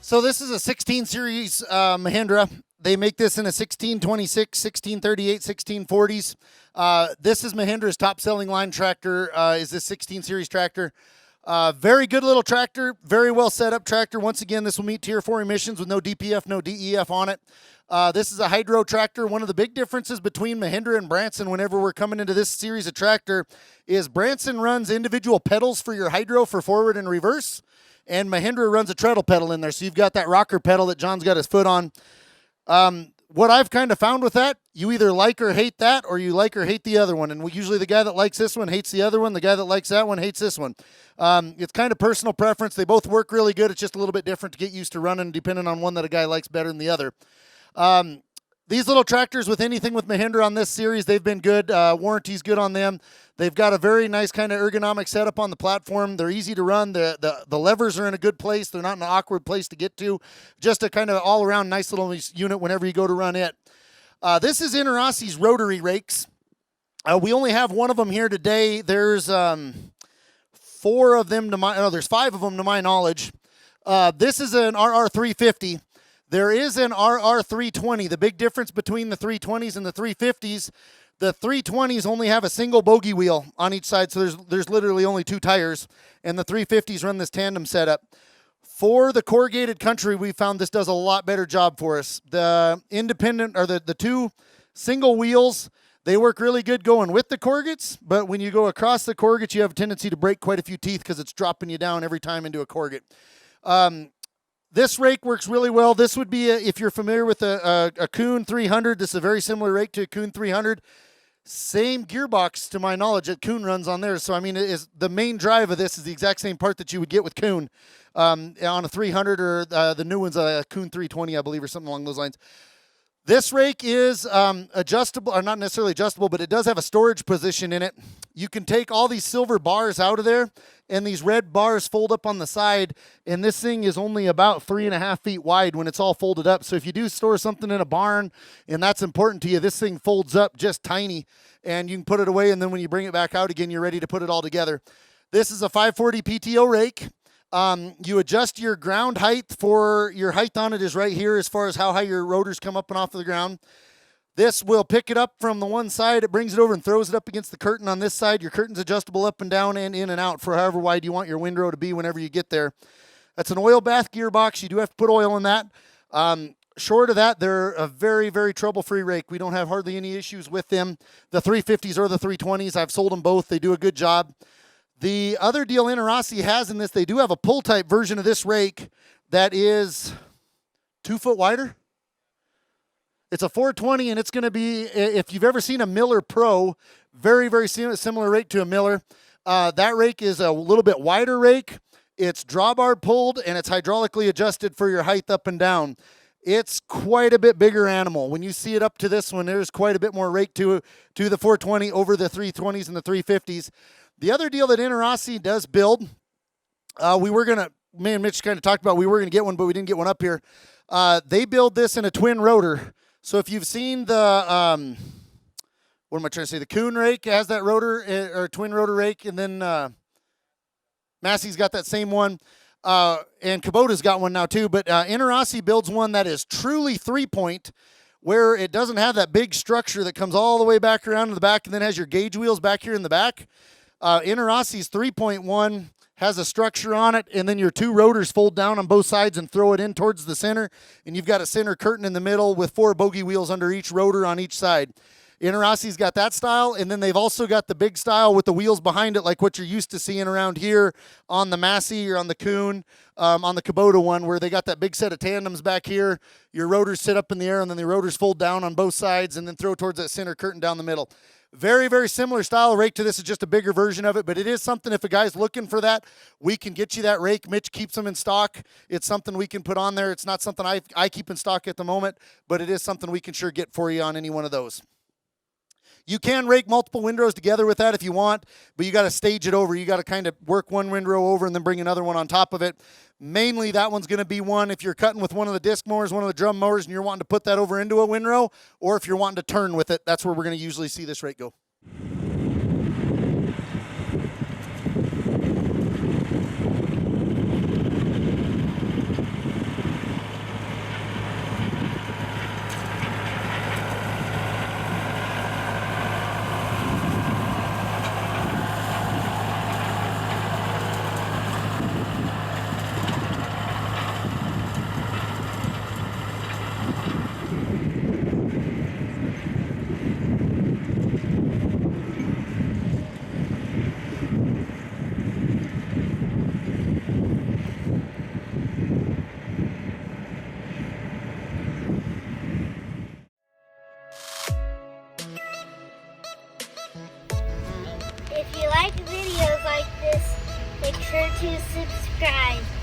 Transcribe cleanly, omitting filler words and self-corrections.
So this is a 16 series Mahindra. They make this in a 1626, 1638, 1640s. This is Mahindra's top selling line tractor, is this 16 series tractor. Very good little tractor, very well set up tractor. Once again, this will meet Tier 4 emissions with no DPF, no DEF on it. This is a hydro tractor. One of the big differences between Mahindra and Branson whenever we're coming into this series of tractor is Branson runs individual pedals for your hydro for forward and reverse, and Mahindra runs a treadle pedal in there. So you've got that rocker pedal that John's got his foot on. What I've kind of found with that, you either like or hate that, or you like or hate the other one. And usually the guy that likes this one hates the other one. The guy that likes that one hates this one. It's kind of personal preference. They both work really good. It's just a little bit different to get used to running, depending on one that a guy likes better than the other. These little tractors with anything with Mahindra on this series, they've been good. Warranty's good on them. They've got a very nice kind of ergonomic setup on the platform. They're easy to run. The levers are in a good place. They're not in an awkward place to get to. Just a kind of all-around nice little unit whenever you go to run it. This is Enorossi's rotary rakes. We only have one of them here today. There's four of them to my, no, there's five of them to my knowledge. This is an RR350. There is an RR320. The big difference between the 320s and the 350s, the 320s only have a single bogie wheel on each side, so there's literally only two tires, and the 350s run this tandem setup. For the corrugated country, we found this does a lot better job for us. The independent, or the two single wheels, they work really good going with the corrugates, but when you go across the corrugates, you have a tendency to break quite a few teeth because it's dropping you down every time into a corrugate. This rake works really well. This would be, if you're familiar with a Kuhn 300, this is a very similar rake to a Kuhn 300. Same gearbox, to my knowledge, that Kuhn runs on theirs. So, I mean, the main drive of this is the exact same part that you would get with Kuhn on a 300 or the new one's a Kuhn 320, I believe, or something along those lines. This rake is adjustable, or not necessarily adjustable, but it does have a storage position in it. You can take all these silver bars out of there, and these red bars fold up on the side, and this thing is only about 3.5 feet wide when it's all folded up. So if you do store something in a barn, and that's important to you, this thing folds up just tiny, and you can put it away, and then when you bring it back out again, you're ready to put it all together. This is a 540 PTO rake. You adjust your ground height. For your height on it is right here as far as how high your rotors come up and off of the ground. This will pick it up from the one side. It brings it over and throws it up against the curtain on this side. Your curtain's adjustable up and down and in and out for however wide you want your windrow to be whenever you get there. That's an oil bath gearbox. You do have to put oil in that. Short of that, they're a very, very trouble-free rake. We don't have hardly any issues with them. The 350s or the 320s, I've sold them both. They do a good job. The other deal Enorossi has in this, they do have a pull-type version of this rake that is 2 foot wider. It's a 420, and it's going to be, if you've ever seen a Miller Pro, very, very similar rake to a Miller. That rake is a little bit wider rake. It's drawbar pulled, and it's hydraulically adjusted for your height up and down. It's quite a bit bigger animal. When you see it up to this one, there's quite a bit more rake to the 420 over the 320s and the 350s. The other deal that Enorossi does build, we were going to, me and Mitch kind of talked about, we were going to get one, but we didn't get one up here. They build this in a twin rotor. So if you've seen the, what am I trying to say? The Kuhn rake has that rotor, or twin rotor rake, and then Massey's got that same one. And Kubota's got one now too, but Enorossi builds one that is truly 3-point, where it doesn't have that big structure that comes all the way back around to the back and then has your gauge wheels back here in the back. Enorossi's 3.1 has a structure on it, and then your two rotors fold down on both sides and throw it in towards the center, and you've got a center curtain in the middle with 4 bogie wheels under each rotor on each side. Enorossi's got that style, and then they've also got the big style with the wheels behind it, like what you're used to seeing around here on the Massey or on the Kuhn, on the Kubota one, where they got that big set of tandems back here. Your rotors sit up in the air, and then the rotors fold down on both sides and then throw towards that center curtain down the middle. Very, very similar style rake to this. Is just a bigger version of it, but it is something, if a guy's looking for that, we can get you that rake. Mitch keeps them in stock. It's something we can put on there. It's not something I keep in stock at the moment, but it is something we can sure get for you on any one of those. You can rake multiple windrows together with that if you want, but you got to stage it over. You got to kind of work one windrow over and then bring another one on top of it. Mainly that one's going to be one if you're cutting with one of the disc mowers, one of the drum mowers, and you're wanting to put that over into a windrow, or if you're wanting to turn with it, that's where we're going to usually see this rake go. Make sure to subscribe.